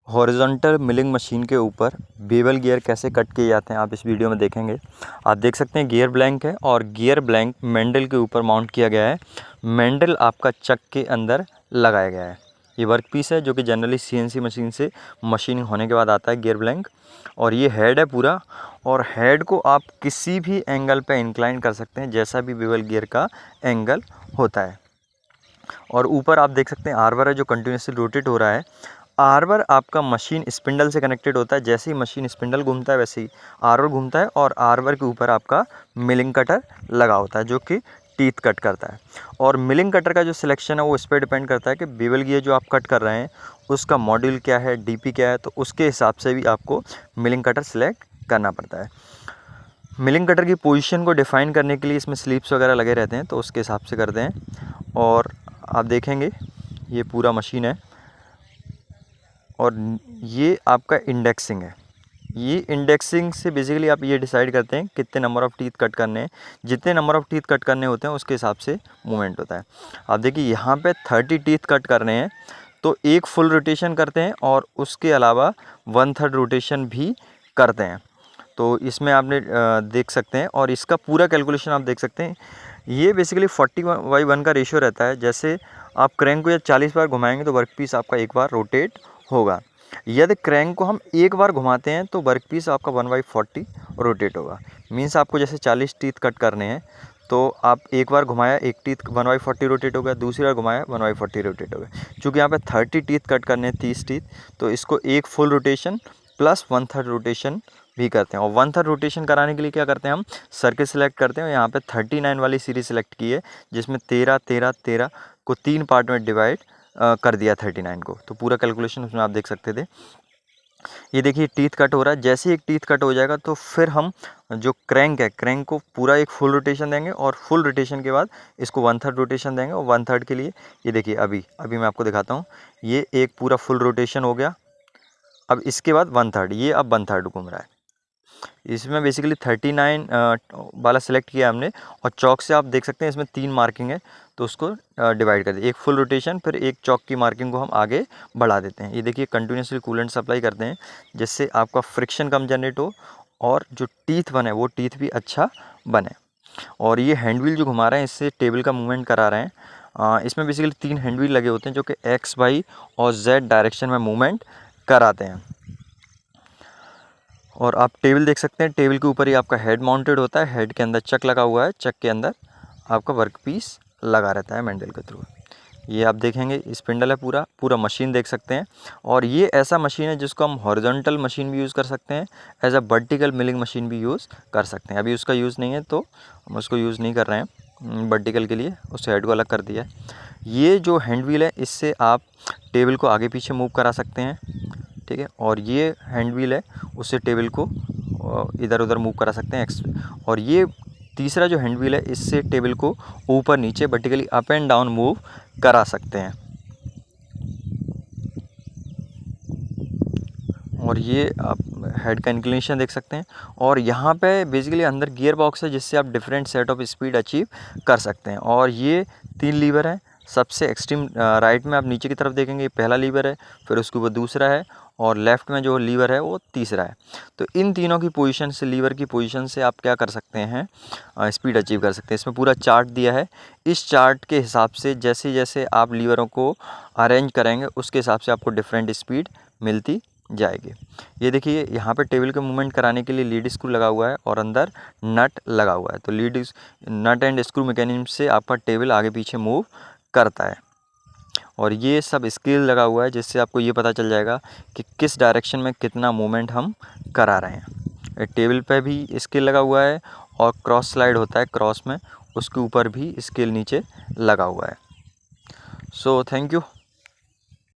Horizontal milling machine के ऊपर bevel gear कैसे कट किए जाते हैं आप इस वीडियो में देखेंगे। आप देख सकते हैं गियर ब्लैंक है और गियर ब्लैंक मैंडल के ऊपर माउंट किया गया है। मैंडल आपका चक के अंदर लगाया गया है। ये वर्क पीस है जो कि जनरली सीएनसी मशीन से मशीनिंग होने के बाद आता है गियर ब्लैंक। और ये हेड है पूरा, और हेड को आप किसी भी एंगल पे इंक्लाइन कर सकते हैं जैसा भी बेवल गियर का एंगल होता है। और ऊपर आप देख सकते हैं आर्बर है जो कंटिन्यूसली रोटेट हो रहा है। आर्बर आपका मशीन स्पिंडल से कनेक्टेड होता है। जैसे ही मशीन स्पिंडल घूमता है वैसे ही आर्बर घूमता है, और आर्बर के ऊपर आपका मिलिंग कटर लगा होता है जो कि टीथ कट करता है। और मिलिंग कटर का जो सिलेक्शन है वो इस पर डिपेंड करता है कि बेवल गियर जो आप कट कर रहे हैं उसका मॉड्यूल क्या है, डीपी क्या है, तो उसके हिसाब से भी आपको मिलिंग कटर सिलेक्ट करना पड़ता है। मिलिंग कटर की पोजीशन को डिफ़ाइन करने के लिए इसमें स्लिप्स वगैरह लगे रहते हैं, तो उसके हिसाब से करते हैं। और आप देखेंगे ये पूरा मशीन है, और ये आपका इंडेक्सिंग है। ये इंडेक्सिंग से बेसिकली आप ये डिसाइड करते हैं कितने नंबर ऑफ़ टीथ कट करने हैं। जितने नंबर ऑफ़ टीथ कट करने होते हैं उसके हिसाब से मूवमेंट होता है। आप देखिए यहाँ पे 30 टीथ कट करने हैं तो एक फुल रोटेशन करते हैं, और उसके अलावा 1/3 रोटेशन भी करते हैं। तो इसमें आपने देख सकते हैं, और इसका पूरा कैलकुलेशन आप देख सकते हैं। ये बेसिकली 40/1 का रेशियो रहता है। जैसे आप क्रैंक को या 40 बार घुमाएंगे तो वर्क पीस आपका एक बार रोटेट होगा। यदि क्रैंक को हम एक बार घुमाते हैं तो वर्क पीस आपका 1/40 रोटेट होगा। मीन्स आपको जैसे 40 टीथ कट करने हैं तो आप एक बार घुमाया, एक टीथ 1/40 रोटेट हो गया, दूसरी बार घुमाया 1/40 रोटेट हो गया। चूँकि यहाँ पे 30 टीथ कट करने हैं, 30 टीथ, तो इसको एक फुल रोटेशन प्लस 1/3 रोटेशन भी करते हैं। और 1/3 रोटेशन कराने के लिए क्या करते हैं, हम सर्किट सेलेक्ट करते हैं। यहाँ पे 39 वाली सीरीज सेलेक्ट की है जिसमें 13 13 13 को 3 पार्ट में डिवाइड कर दिया 39 को। तो पूरा कैलकुलेशन उसमें आप देख सकते थे। ये देखिए टीथ कट हो रहा है। जैसे ही एक टीथ कट हो जाएगा तो फिर हम जो क्रैंक है, क्रैंक को पूरा एक फुल रोटेशन देंगे, और फुल रोटेशन के बाद इसको 1/3 रोटेशन देंगे। और 1/3 के लिए ये देखिए अभी मैं आपको दिखाता हूँ। ये एक पूरा फुल रोटेशन हो गया। अब इसके बाद 1/3, ये अब 1/3 घूम रहा है। इसमें बेसिकली 39 वाला सेलेक्ट किया हमने, और चौक से आप देख सकते हैं इसमें 3 मार्किंग है, तो उसको डिवाइड कर दिए। एक फुल रोटेशन फिर एक चौक की मार्किंग को हम आगे बढ़ा देते हैं। ये देखिए कंटिन्यूसली कूलेंट सप्लाई करते हैं जिससे आपका फ्रिक्शन कम जनरेट हो, और जो टीथ बने वो टीथ भी अच्छा बने। और ये हैंड व्हील जो घुमा रहे हैं इससे टेबल का मूवमेंट करा रहे हैं। इसमें बेसिकली 3 हैंड व्हील लगे होते हैं जो कि एक्स, वाई और जेड डायरेक्शन में मूवमेंट कराते हैं। और आप टेबल देख सकते हैं, टेबल के ऊपर ही आपका हेड माउंटेड होता है। हेड के अंदर चक लगा हुआ है, चक के अंदर आपका वर्क पीस लगा रहता है मैंडल के थ्रू। ये आप देखेंगे स्पिंडल है, पूरा मशीन देख सकते हैं। और ये ऐसा मशीन है जिसको हम हॉरिजॉन्टल मशीन भी यूज़ कर सकते हैं, as a vertical milling machine भी यूज़ कर सकते हैं। अभी उसका यूज़ नहीं है तो हम उसको यूज़ नहीं कर रहे हैं वर्टिकल के लिए, उस हेड को अलग कर दिया है। ये जो हैंड व्हील है इससे आप टेबल को आगे पीछे मूव करा सकते हैं, ठीक है। और ये हैंड व्हील है उससे टेबल को इधर उधर मूव करा सकते हैं। और ये तीसरा जो हैंड व्हील है इससे टेबल को ऊपर नीचे vertically up and down move करा सकते हैं। और ये आप हेड का इंक्लिनेशन देख सकते हैं। और यहाँ पे बेसिकली अंदर गियर बॉक्स है जिससे आप different set of speed achieve कर सकते हैं। और ये 3 लीवर है। सबसे एक्सट्रीम राइट में आप नीचे की तरफ देखेंगे पहला लीवर है, फिर उसके ऊपर दूसरा है, और लेफ़्ट में जो लीवर है वो तीसरा है। तो इन तीनों की पोजीशन से, लीवर की पोजीशन से आप क्या कर सकते हैं, स्पीड अचीव कर सकते हैं। इसमें पूरा चार्ट दिया है। इस चार्ट के हिसाब से जैसे जैसे आप लीवरों को अरेंज करेंगे उसके हिसाब से आपको डिफरेंट स्पीड मिलती जाएगी। ये देखिए यहाँ पे टेबल के मूवमेंट कराने के लिए लीड स्क्रू लगा हुआ है और अंदर नट लगा हुआ है। तो नट एंड स्क्रू मैकेनिज्म से आपका टेबल आगे पीछे मूव करता है। और ये सब स्केल लगा हुआ है जिससे आपको ये पता चल जाएगा कि किस डायरेक्शन में कितना मूवमेंट हम करा रहे हैं। टेबल पे भी स्केल लगा हुआ है, और क्रॉस स्लाइड होता है क्रॉस में, उसके ऊपर भी स्केल नीचे लगा हुआ है। So thank you.